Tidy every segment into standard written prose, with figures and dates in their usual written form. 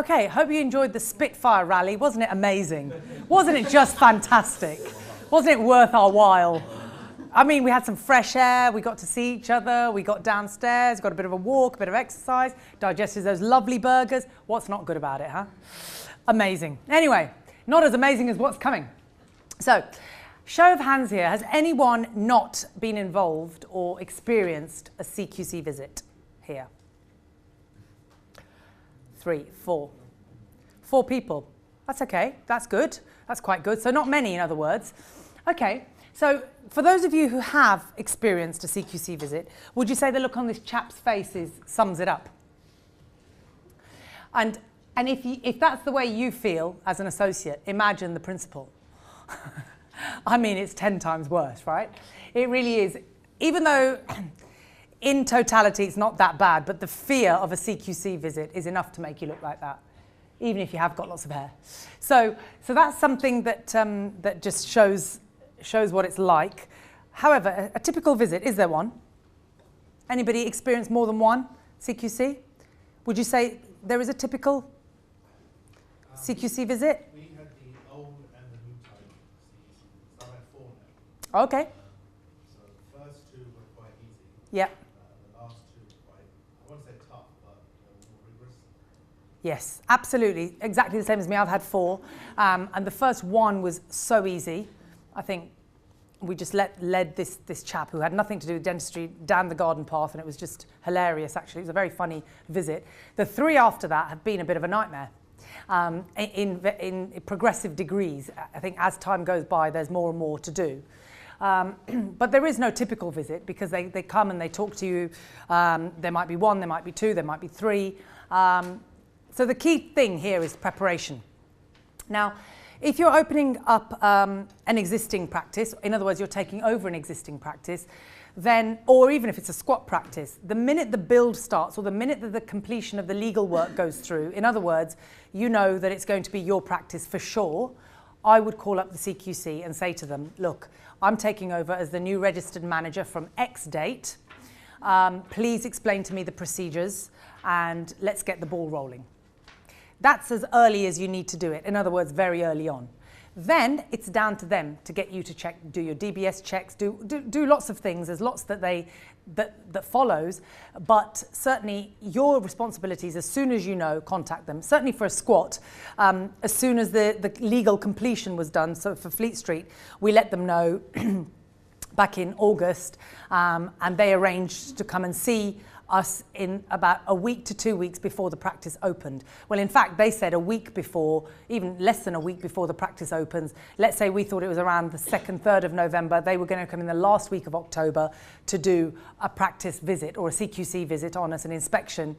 Okay, hope you enjoyed the Spitfire rally. Wasn't it amazing? Wasn't it just fantastic? Wasn't it worth our while? I mean, we had some fresh air, we got to see each other, we got downstairs, got a bit of a walk, a bit of exercise, digested those lovely burgers. What's not good about it, huh? Amazing. Anyway, not as amazing as what's coming. So, show of hands here, has anyone not been involved or experienced a CQC visit here? 3, 4. 4 people. That's okay, that's good. That's quite good. So not many, in other words. Okay, so for those of you who have experienced a CQC visit, would you say the look on this chap's face sums it up? And if that's the way you feel as an associate, imagine the principal. I mean, it's 10 times worse, right? It really is. Even though in totality it's not that bad, but the fear of a CQC visit is enough to make you look like that, even if you have got lots of hair. So that's something that, that just shows what it's like. However, a typical visit, is there one? Anybody experienced more than one CQC? Would you say there is a typical CQC visit? We had the old and the new type CQC. So I had 4 now. Okay. So the first 2 were quite easy. Yeah. The last 2 were quite, I won't say tough, but more rigorous. Yes, absolutely. Exactly the same as me. I've had 4. And the first one was so easy. I think we just led this chap who had nothing to do with dentistry down the garden path, and it was just hilarious, actually. It was a very funny visit. The 3 after that have been a bit of a nightmare in progressive degrees. I think as time goes by, there's more and more to do. But there is no typical visit because they come and they talk to you. There might be 1, there might be 2, there might be 3. So the key thing here is preparation. Now, if you're opening up an existing practice, in other words, you're taking over an existing practice, then, or even if it's a squat practice, the minute the build starts or the minute that the completion of the legal work goes through, in other words, you know that it's going to be your practice for sure, I would call up the CQC and say to them, look, I'm taking over as the new registered manager from X date. Please explain to me the procedures and let's get the ball rolling. That's as early as you need to do it. In other words, very early on. Then it's down to them to get you to check, do your DBS checks, do lots of things. There's lots that follows, but certainly your responsibilities, as soon as you know, contact them. Certainly for a squat, as soon as the legal completion was done, so for Fleet Street, we let them know back in August, and they arranged to come and see us in about a week to 2 weeks before the practice opened. Well, in fact, they said a week before, even less than a week before the practice opens. Let's say we thought it was around the 2nd, 3rd of November. They were going to come in the last week of October to do a practice visit or a CQC visit on us, an inspection,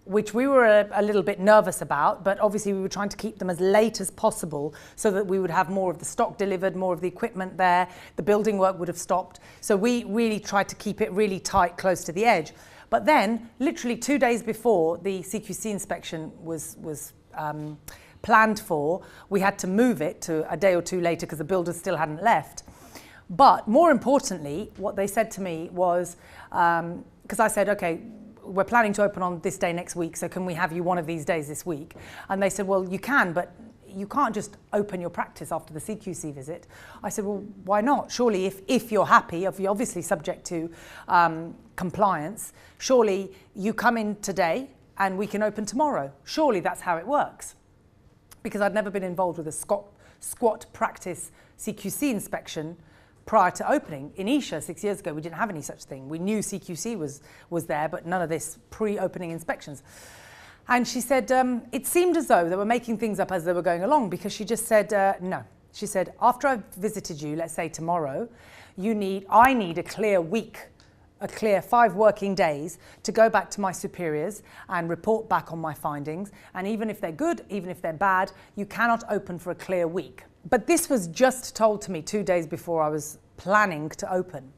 which we were a little bit nervous about, but obviously we were trying to keep them as late as possible so that we would have more of the stock delivered, more of the equipment there, the building work would have stopped. So we really tried to keep it really tight, close to the edge. But then, literally 2 days before the CQC inspection was planned for, we had to move it to a day or 2 later because the builders still hadn't left. But more importantly, what they said to me was, because I said, okay, we're planning to open on this day next week, so can we have you one of these days this week? And they said, well, you can, but you can't just open your practice after the CQC visit. I said, well, why not? Surely if you're happy, if you're obviously subject to compliance, surely you come in today and we can open tomorrow. Surely that's how it works. Because I'd never been involved with a squat practice CQC inspection prior to opening. In Isha 6 years ago, we didn't have any such thing. We knew CQC was there, but none of this pre-opening inspections. And she said, it seemed as though they were making things up as they were going along, because she just said, no. She said, after I've visited you, let's say tomorrow, I need a clear week, a clear 5 working days to go back to my superiors and report back on my findings. And even if they're good, even if they're bad, you cannot open for a clear week. But this was just told to me 2 days before I was planning to open.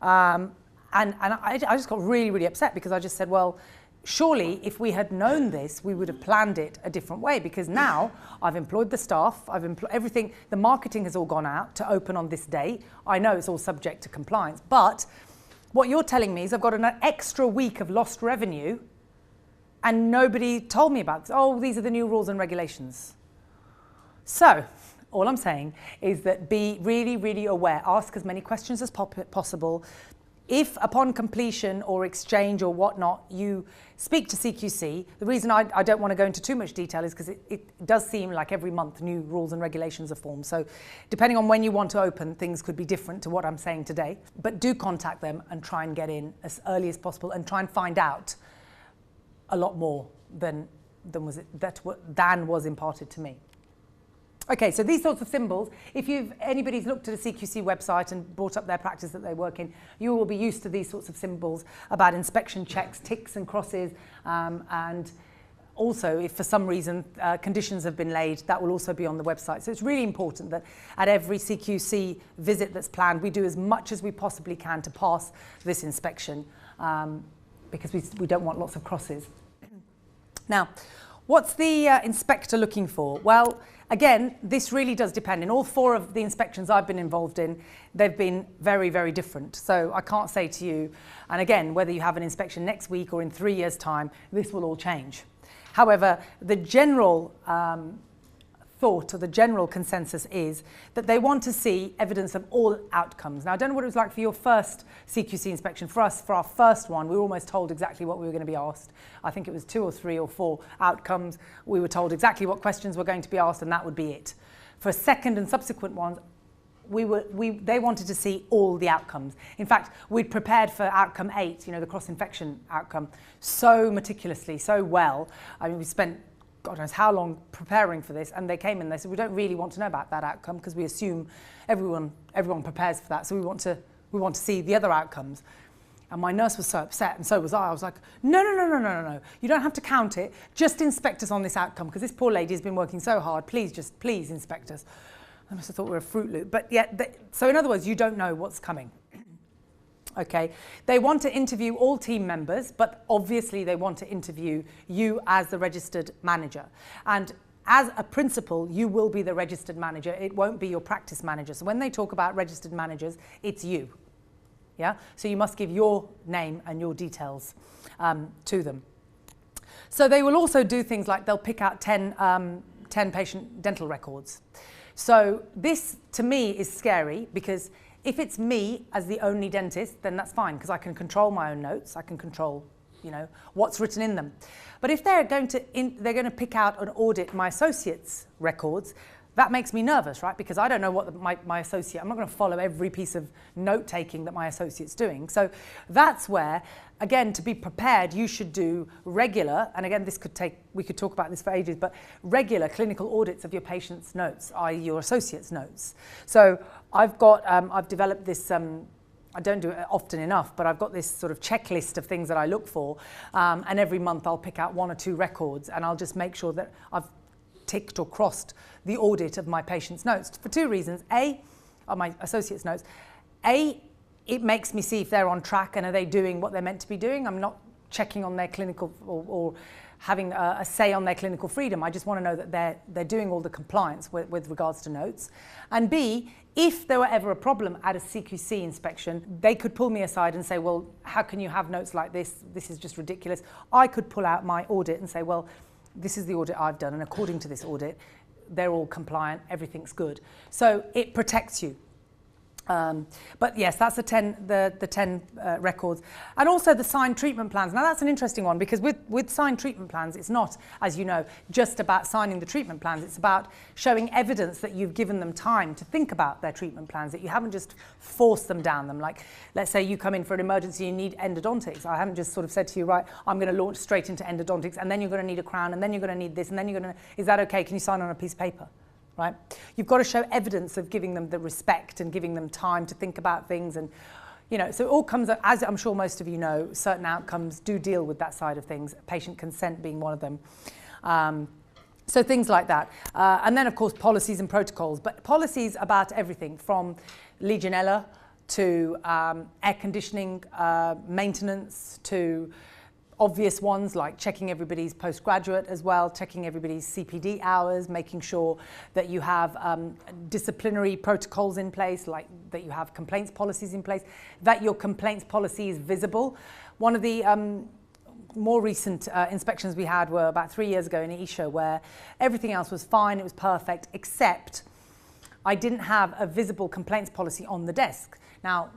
And I just got really, really upset because I just said, well, surely if we had known this, we would have planned it a different way, because now I've employed the staff, I've employed everything, the marketing has all gone out to open on this date. I know it's all subject to compliance, but what you're telling me is I've got an extra week of lost revenue and nobody told me about this. Oh, these are the new rules and regulations. So all I'm saying is that be really, really aware. Ask as many questions as possible. If upon completion or exchange or whatnot, you speak to CQC, the reason I don't want to go into too much detail is because it does seem like every month new rules and regulations are formed. So depending on when you want to open, things could be different to what I'm saying today. But do contact them and try and get in as early as possible and try and find out a lot more than was imparted to me. Okay, so these sorts of symbols, if anybody's looked at a CQC website and brought up their practice that they work in, you will be used to these sorts of symbols about inspection checks, ticks and crosses, and also if for some reason conditions have been laid, that will also be on the website. So it's really important that at every CQC visit that's planned, we do as much as we possibly can to pass this inspection, because we don't want lots of crosses. Now, what's the inspector looking for? Well, again, this really does depend. In all 4 of the inspections I've been involved in, they've been very, very different. So I can't say to you, and again, whether you have an inspection next week or in 3 years' time, this will all change. However, the general thought or the general consensus is that they want to see evidence of all outcomes. Now, I don't know what it was like for your first CQC inspection. For us, for our first one, we were almost told exactly what we were going to be asked. I think it was 2 or 3 or 4 outcomes. We were told exactly what questions were going to be asked, and that would be it. For second and subsequent ones, they wanted to see all the outcomes. In fact, we'd prepared for outcome 8, the cross-infection outcome, so meticulously, so well. I mean, we spent God knows how long preparing for this, and they came in and they said, we don't really want to know about that outcome because we assume everyone prepares for that, so we want to see the other outcomes. And my nurse was so upset, and so was I. I was like, no, you don't have to count it, just inspect us on this outcome, because this poor lady has been working so hard, please inspect us. I must have thought we were a Fruit Loop, but so in other words, you don't know what's coming. Okay, they want to interview all team members, but obviously they want to interview you as the registered manager. And as a principal, you will be the registered manager. It won't be your practice manager. So when they talk about registered managers, it's you. Yeah, so you must give your name and your details to them. So they will also do things like they'll pick out 10 patient dental records. So this, to me, is scary because if it's me as the only dentist, then that's fine because I can control my own notes. I can control, what's written in them. But if they're going to pick out and audit my associates' records, that makes me nervous, right? Because I don't know what my associate, I'm not going to follow every piece of note-taking that my associate's doing. So that's where, again, to be prepared, you should do regular, and again, we could talk about this for ages, but regular clinical audits of your patient's notes, i.e. your associate's notes. So I've developed this, I don't do it often enough, but I've got this sort of checklist of things that I look for, and every month I'll pick out 1 or 2 records, and I'll just make sure that I've ticked or crossed the audit of my patient's notes for 2 reasons. A, of my associate's notes. A, it makes me see if they're on track and are they doing what they're meant to be doing. I'm not checking on their clinical or having a say on their clinical freedom. I just want to know that they're doing all the compliance with regards to notes. And B, if there were ever a problem at a CQC inspection, they could pull me aside and say, well, how can you have notes like this? This is just ridiculous. I could pull out my audit and say, well, this is the audit I've done, and according to this audit, they're all compliant, everything's good. So it protects you. But yes, that's the 10 records. And also the signed treatment plans. Now that's an interesting one because with signed treatment plans, it's not, as you know, just about signing the treatment plans. It's about showing evidence that you've given them time to think about their treatment plans, that you haven't just forced them down them. Like, let's say you come in for an emergency, you need endodontics. I haven't just sort of said to you, right, I'm going to launch straight into endodontics, and then you're going to need a crown, and then you're going to need this, and then you're going to, is that okay? Can you sign on a piece of paper? Right? You've got to show evidence of giving them the respect and giving them time to think about things, and so it all comes, as I'm sure most of you know, certain outcomes do deal with that side of things, patient consent being one of them. So things like that. And then of course policies and protocols, but policies about everything from Legionella to air conditioning maintenance to obvious ones like checking everybody's postgraduate as well, checking everybody's CPD hours, making sure that you have disciplinary protocols in place, like that you have complaints policies in place, that your complaints policy is visible. One of the more recent inspections we had were about 3 years ago in Isha, where everything else was fine, it was perfect, except I didn't have a visible complaints policy on the desk. Now,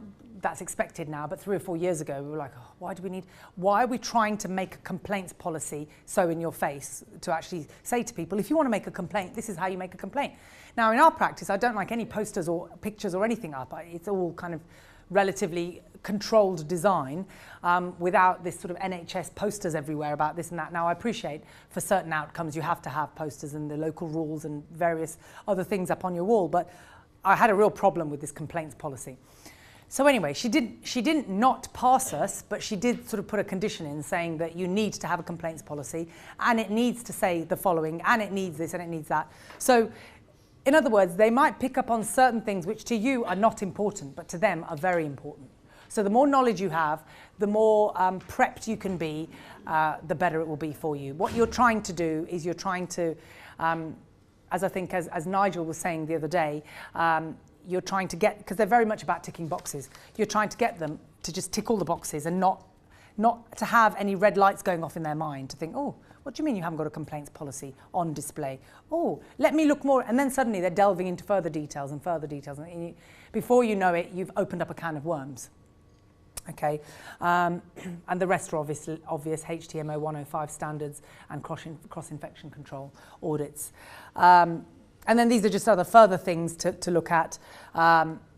that's expected now, but 3 or 4 years ago, we were like, oh, why are we trying to make a complaints policy so in your face to actually say to people, if you want to make a complaint, this is how you make a complaint. Now, in our practice, I don't like any posters or pictures or anything up. It's all kind of relatively controlled design without this sort of NHS posters everywhere about this and that. Now, I appreciate for certain outcomes you have to have posters and the local rules and various other things up on your wall, but I had a real problem with this complaints policy. So anyway, she didn't not pass us, but she did sort of put a condition in saying that you need to have a complaints policy and it needs to say the following and it needs this and it needs that. So in other words, they might pick up on certain things which to you are not important, but to them are very important. So the more knowledge you have, the more prepped you can be, the better it will be for you. What you're trying to do is you're trying to, as I think as Nigel was saying the other day, you're trying to get, because they're very much about ticking boxes, you're trying to get them to just tick all the boxes and not to have any red lights going off in their mind, to think, oh, what do you mean you haven't got a complaints policy on display? Oh, let me look more. And then suddenly they're delving into further details and further details. And before you know it, you've opened up a can of worms. Okay, and the rest are obvious HTMO 105 standards and cross-infection control audits. And then these are just other further things to look at,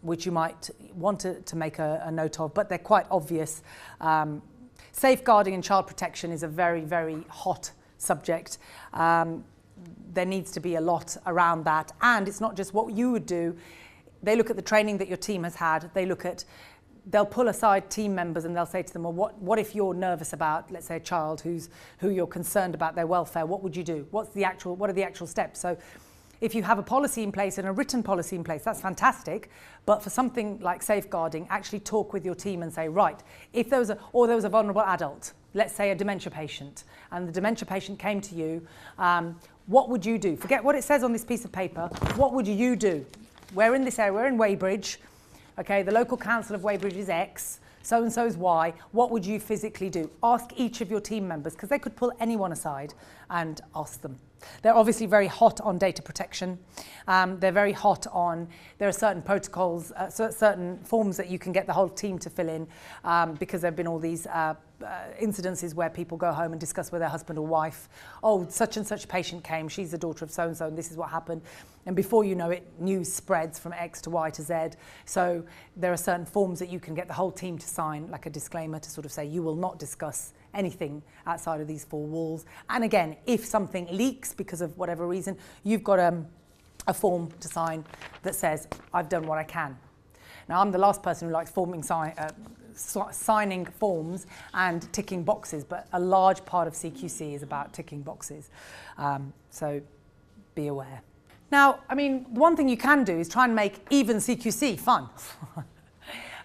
which you might want to make a note of, but they're quite obvious. Safeguarding and child protection is a very, very hot subject. There needs to be a lot around that. And it's not just what you would do. They look at the training that your team has had. They'll pull aside team members and they'll say to them, well, what if you're nervous about, let's say, a child who you're concerned about their welfare? What would you do? What are the actual steps? So if you have a policy in place and a written policy in place, that's fantastic. But for something like safeguarding, actually talk with your team and say, right, if there was a vulnerable adult, let's say a dementia patient, and the dementia patient came to you, what would you do? Forget what it says on this piece of paper. What would you do? We're in this area, we're in Weybridge. Okay, the local council of Weybridge is X, so-and-so is Y. What would you physically do? Ask each of your team members, because they could pull anyone aside and ask them. They're obviously very hot on data protection. They're very hot on, there are certain protocols, certain forms that you can get the whole team to fill in, because there have been all these incidences where people go home and discuss with their husband or wife, oh, such and such patient came, she's the daughter of so-and-so, and this is what happened. And before you know it, news spreads from X to Y to Z. So there are certain forms that you can get the whole team to sign, like a disclaimer to sort of say, you will not discuss anything outside of these four walls. And again, if something leaks because of whatever reason, you've got a form to sign that says, I've done what I can. Now, I'm the last person who likes signing forms and ticking boxes, but a large part of CQC is about ticking boxes. So be aware. Now, I mean, one thing you can do is try and make even CQC fun.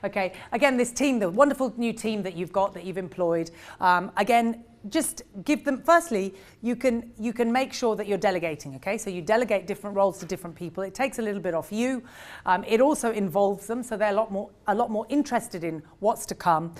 Okay, again, this team, the wonderful new team that you've got, that you've employed, again, just give them, firstly, you can make sure that you're delegating, okay? So you delegate different roles to different people. It takes a little bit off you. It also involves them, so they're a lot more interested in what's to come.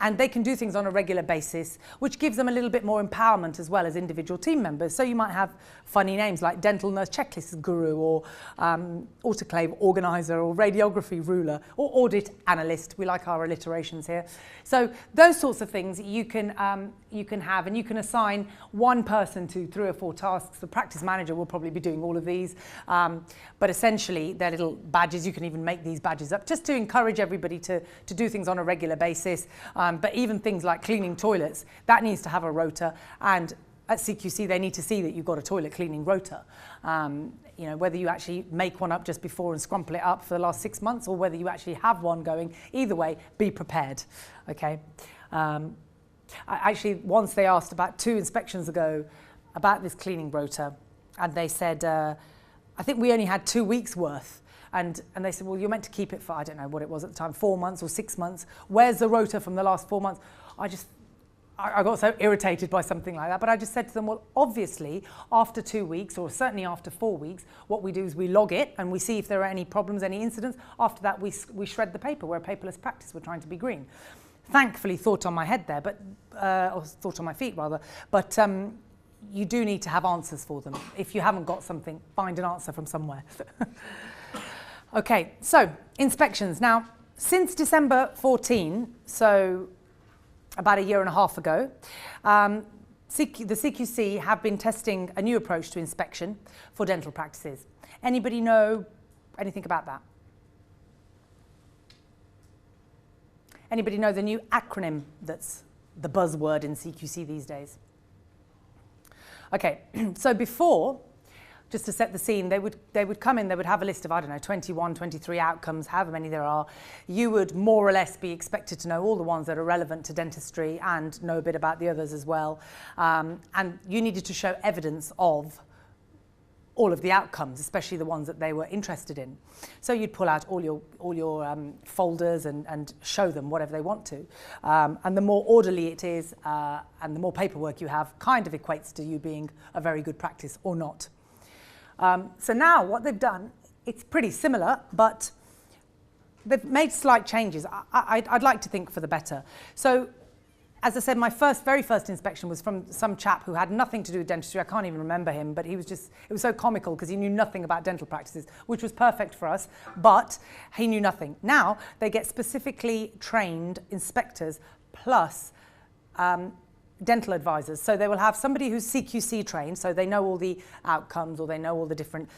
And they can do things on a regular basis, which gives them a little bit more empowerment as well as individual team members. So you might have funny names like dental nurse checklist guru, or autoclave organizer, or radiography ruler, or audit analyst. We like our alliterations here. So those sorts of things you can have, and you can assign one person to 3 or 4 tasks. The practice manager will probably be doing all of these, but essentially they're little badges. You can even make these badges up just to encourage everybody to do things on a regular basis. But even things like cleaning toilets, that needs to have a rota, and at CQC they need to see that you've got a toilet cleaning rota. You know, whether you actually make one up just before and scrumple it up for the last 6 months, or whether you actually have one going, either way, be prepared, okay? Actually, once they asked about 2 inspections ago about this cleaning rota, and they said, I think we only had 2 weeks worth. And they said, well, you're meant to keep it for, I don't know what it was at the time, 4 months or 6 months. Where's the rota from the last 4 months? I got so irritated by something like that. But I just said to them, well, obviously, after 2 weeks, or certainly after 4 weeks, what we do is we log it and we see if there are any problems, any incidents. After that, we shred the paper. We're a paperless practice. We're trying to be green. thankfully thought on my head there, but or thought on my feet rather, but you do need to have answers for them. If you haven't got something, find an answer from somewhere. Okay, so inspections. Now, since December 14, so about a year and a half ago, the CQC have been testing a new approach to inspection for dental practices. Anybody know anything about that? Anybody know the new acronym that's the buzzword in CQC these days? Okay, so before, just to set the scene, they would come in, they would have a list of, I don't know, 21, 23 outcomes, however many there are. You would more or less be expected to know all the ones that are relevant to dentistry and know a bit about the others as well. And you needed to show evidence of all of the outcomes, especially the ones that they were interested in. So you'd pull out all your folders and show them whatever they want to. And the more orderly it is and the more paperwork you have kind of equates to you being a very good practice or not. So now what they've done, it's pretty similar, but they've made slight changes. I'd like to think for the better. So as I said, my very first inspection was from some chap who had nothing to do with dentistry. I can't even remember him, but he was just, it was so comical because he knew nothing about dental practices, which was perfect for us, but he knew nothing. Now they get specifically trained inspectors plus dental advisors. So they will have somebody who's CQC trained, so they know all the outcomes or they know all the different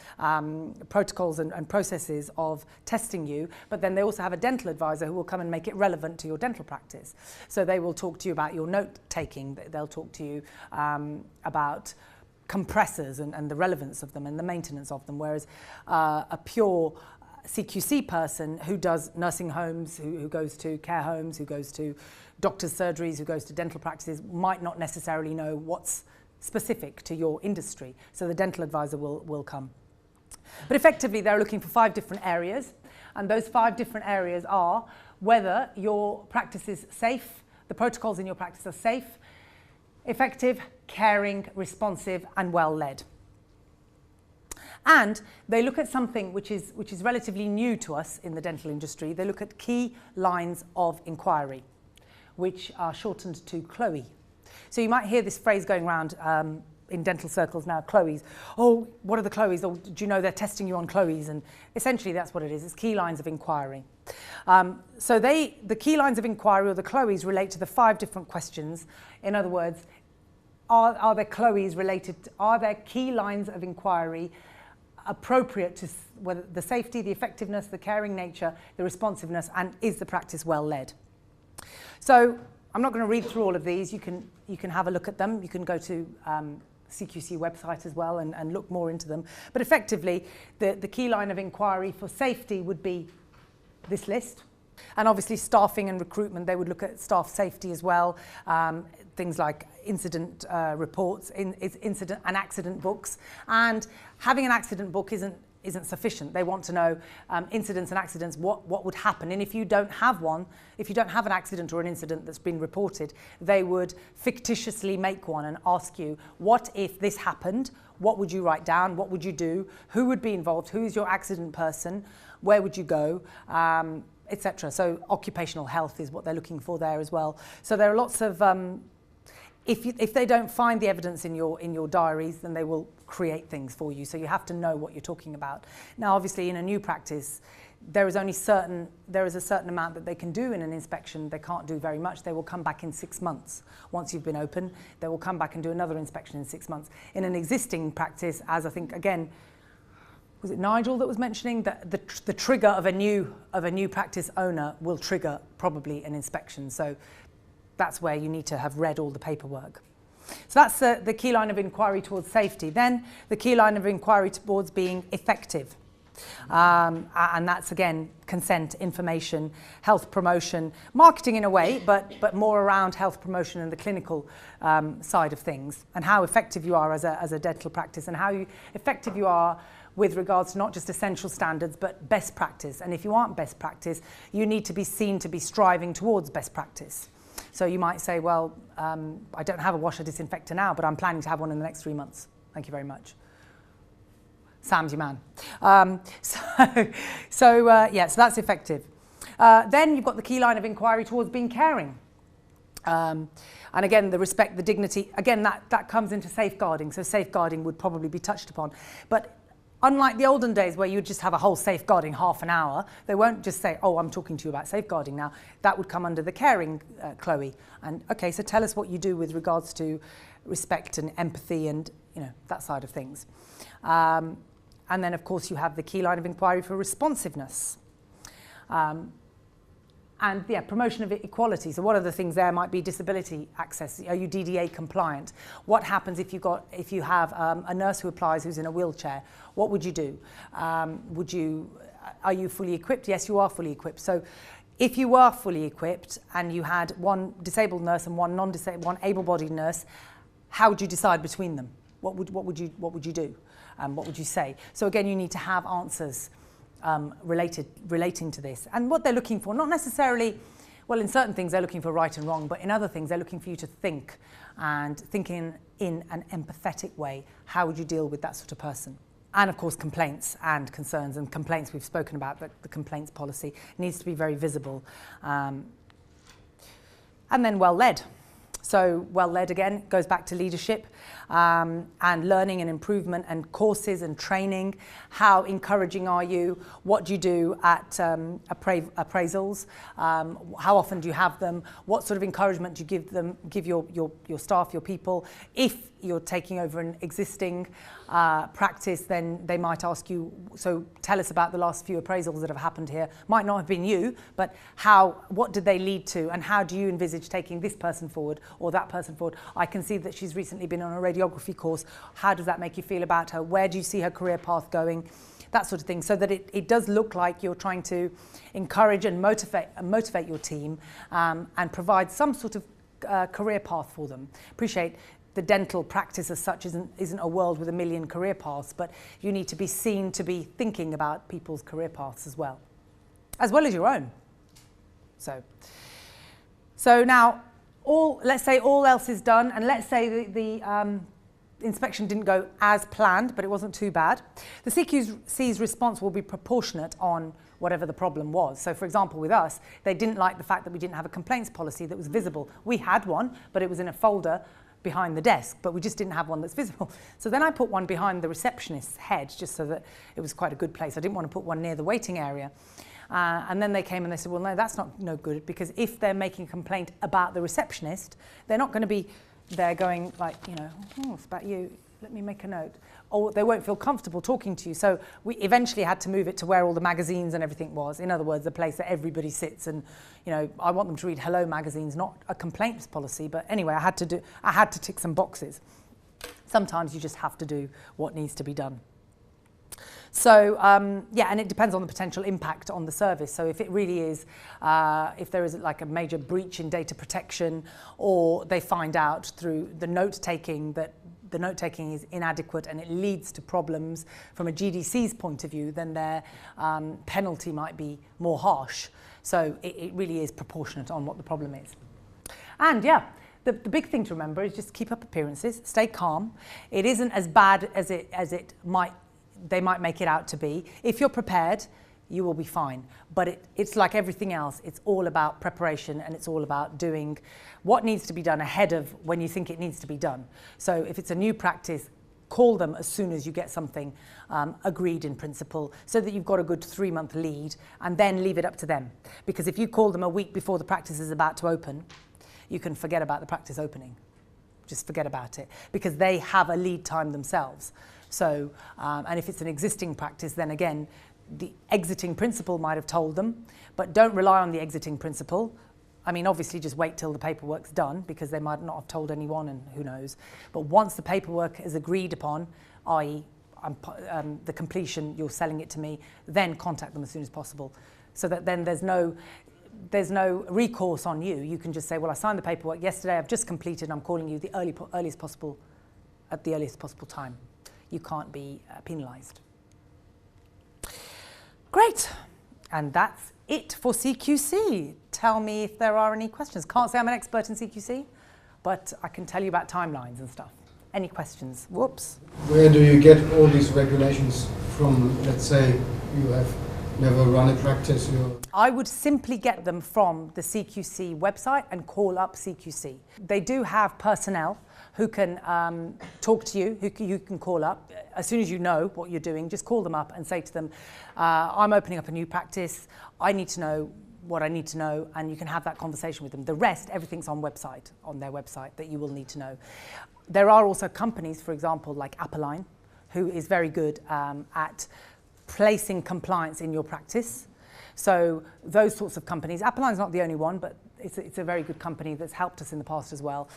protocols and processes of testing you, but then they also have a dental advisor who will come and make it relevant to your dental practice. So they will talk to you about your note taking, they'll talk to you about compressors and the relevance of them and the maintenance of them, whereas a pure CQC person who does nursing homes, who goes to care homes, who goes to doctors' surgeries, who goes to dental practices, might not necessarily know what's specific to your industry. So the dental advisor will come. But effectively, they're looking for 5 different areas. And those 5 different areas are whether your practice is safe, the protocols in your practice are safe, effective, caring, responsive, and well-led. And they look at something which is relatively new to us in the dental industry. They look at key lines of inquiry, which are shortened to CLOE. So you might hear this phrase going around in dental circles now, CLOEs. Oh, what are the CLOEs? Or do you know they're testing you on CLOEs? And essentially that's what it is. It's key lines of inquiry. So the key lines of inquiry, or the CLOEs, relate to the 5 different questions. In other words, are there CLOEs related, are there key lines of inquiry appropriate to whether the safety, the effectiveness, the caring nature, the responsiveness, and is the practice well led? So I'm not going to read through all of these. You can have a look at them. You can go to CQC website as well and look more into them. But effectively, the key line of inquiry for safety would be this list. And obviously staffing and recruitment, they would look at staff safety as well. Things like incident reports, incident and accident books. And having an accident book isn't sufficient. They want to know incidents and accidents, what would happen. And if you don't have one, if you don't have an accident or an incident that's been reported, they would fictitiously make one and ask you, what if this happened? What would you write down? What would you do? Who would be involved? Who is your accident person? Where would you go? Etc. So occupational health is what they're looking for there as well. So there are lots of, if they don't find the evidence in your diaries, then they will create things for you. So you have to know what you're talking about. Now, obviously, in a new practice, there is a certain amount that they can do in an inspection. They can't do very much. They will come back in 6 months. Once you've been open, they will come back and do another inspection in 6 months. In an existing practice, as I think, again, was it Nigel that was mentioning that the trigger of a new practice owner will trigger probably an inspection. So that's where you need to have read all the paperwork. So that's the key line of inquiry towards safety. Then the key line of inquiry towards being effective. And that's, again, consent, information, health promotion, marketing in a way, but more around health promotion and the clinical side of things, and how effective you are as a dental practice, and how effective you are with regards to not just essential standards, but best practice. And if you aren't best practice, you need to be seen to be striving towards best practice. So you might say, well, I don't have a washer disinfector now, but I'm planning to have one in the next 3 months. Thank you very much. Sam's your man. So that's effective. Then you've got the key line of inquiry towards being caring. And again, the respect, the dignity, again, that comes into safeguarding. So safeguarding would probably be touched upon. But unlike the olden days where you'd just have a whole safeguarding half an hour, they won't just say, oh, I'm talking to you about safeguarding now. That would come under the caring, Chloe. And okay, so tell us what you do with regards to respect and empathy and, you know, that side of things. And then, of course, you have the key line of inquiry for responsiveness. And yeah, promotion of equality. So what are the things there? Might be disability access. Are you DDA compliant? What happens if you have a nurse who applies who's in a wheelchair? What would you do? Are you fully equipped? Yes, you are fully equipped. So if you were fully equipped and you had one disabled nurse and one non-disabled, one able-bodied nurse, how would you decide between them? What would you do? What would you say? So again, you need to have answers relating to this. And what they're looking for, not necessarily, well, in certain things they're looking for right and wrong, but in other things they're looking for you to think, and thinking in an empathetic way. How would you deal with that sort of person? And of course, complaints and concerns. And complaints, we've spoken about, but the complaints policy needs to be very visible. And then well-led. So well-led, again, goes back to leadership and learning and improvement and courses and training. How encouraging are you? What do you do at appraisals? How often do you have them? What sort of encouragement do you give your staff, your people? If you're taking over an existing practice, then they might ask you, so tell us about the last few appraisals that have happened here. Might not have been you, but what did they lead to, and how do you envisage taking this person forward or that person forward? I can see that she's recently been on a radiography course. How does that make you feel about her? Where do you see her career path going? That sort of thing, so that it does look like you're trying to encourage and motivate your team and provide some sort of career path for them. Appreciate the dental practice as such isn't a world with a million career paths, but you need to be seen to be thinking about people's career paths as well as your own. So now, let's say all else is done, and let's say the inspection didn't go as planned, but it wasn't too bad. The CQC's response will be proportionate on whatever the problem was. So for example, with us, they didn't like the fact that we didn't have a complaints policy that was visible. We had one, but it was in a folder behind the desk, but we just didn't have one that's visible. So then I put one behind the receptionist's head, just so that it was quite a good place. I didn't want to put one near the waiting area. And then they came and they said, well, no, that's no good, because if they're making a complaint about the receptionist, they're not going to be there going like, you know, oh, it's about you, let me make a note. Or they won't feel comfortable talking to you. So we eventually had to move it to where all the magazines and everything was. In other words, the place that everybody sits, and, you know, I want them to read Hello magazines, not a complaints policy. But anyway, I had to tick some boxes. Sometimes you just have to do what needs to be done. So, yeah, and it depends on the potential impact on the service. So if it really is, if there is like a major breach in data protection, or they find out through the note-taking that the note-taking is inadequate and it leads to problems from a GDC's point of view, then their penalty might be more harsh. So it really is proportionate on what the problem is. And yeah, the big thing to remember is just keep up appearances, stay calm. It isn't as bad as they might make it out to be. If you're prepared, you will be fine. But it's like everything else. It's all about preparation, and it's all about doing what needs to be done ahead of when you think it needs to be done. So if it's a new practice, call them as soon as you get something agreed in principle, so that you've got a good 3-month lead, and then leave it up to them. Because if you call them a week before the practice is about to open, you can forget about the practice opening. Just forget about it, because they have a lead time themselves. So, and if it's an existing practice, then again, the exiting principal might have told them, but don't rely on the exiting principal. I mean, obviously just wait till the paperwork's done, because they might not have told anyone, and who knows. But once the paperwork is agreed upon, i.e. the completion, you're selling it to me, then contact them as soon as possible. So that then there's no recourse on you. You can just say, well, I signed the paperwork yesterday, I've just completed, I'm calling you at the earliest possible time. You can't be penalised. Great, and that's it for CQC. Tell me if there are any questions. Can't say I'm an expert in CQC, but I can tell you about timelines and stuff. Any questions? Whoops. Where do you get all these regulations from? Let's say you have never run a practice? I would simply get them from the CQC website and call up CQC. They do have personnel who can talk to you, you can call up. As soon as you know what you're doing, just call them up and say to them, I'm opening up a new practice, I need to know what I need to know, and you can have that conversation with them. The rest, everything's on their website that you will need to know. There are also companies, for example, like Appeline, who is very good at placing compliance in your practice. So those sorts of companies, Appeline's not the only one, but it's a very good company that's helped us in the past as well,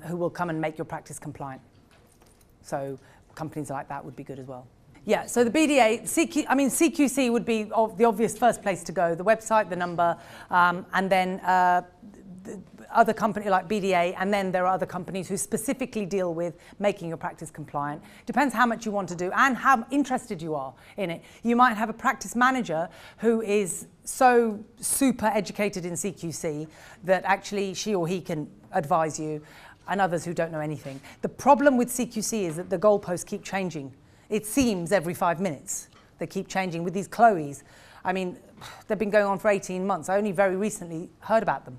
who will come and make your practice compliant. So companies like that would be good as well. Yeah, so the BDA, CQC would be the obvious first place to go, the website, the number, and then the other company like BDA, and then there are other companies who specifically deal with making your practice compliant. Depends how much you want to do and how interested you are in it. You might have a practice manager who is so super educated in CQC that actually she or he can advise you, and others who don't know anything. The problem with CQC is that the goalposts keep changing. It seems every 5 minutes they keep changing with these Chloes. I mean, they've been going on for 18 months. I only very recently heard about them.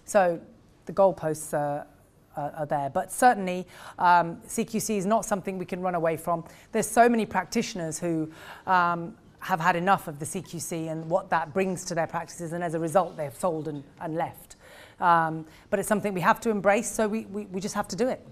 So the goalposts are there. But certainly CQC is not something we can run away from. There's so many practitioners who have had enough of the CQC and what that brings to their practices, and as a result they've sold and left. But it's something we have to embrace, so we just have to do it.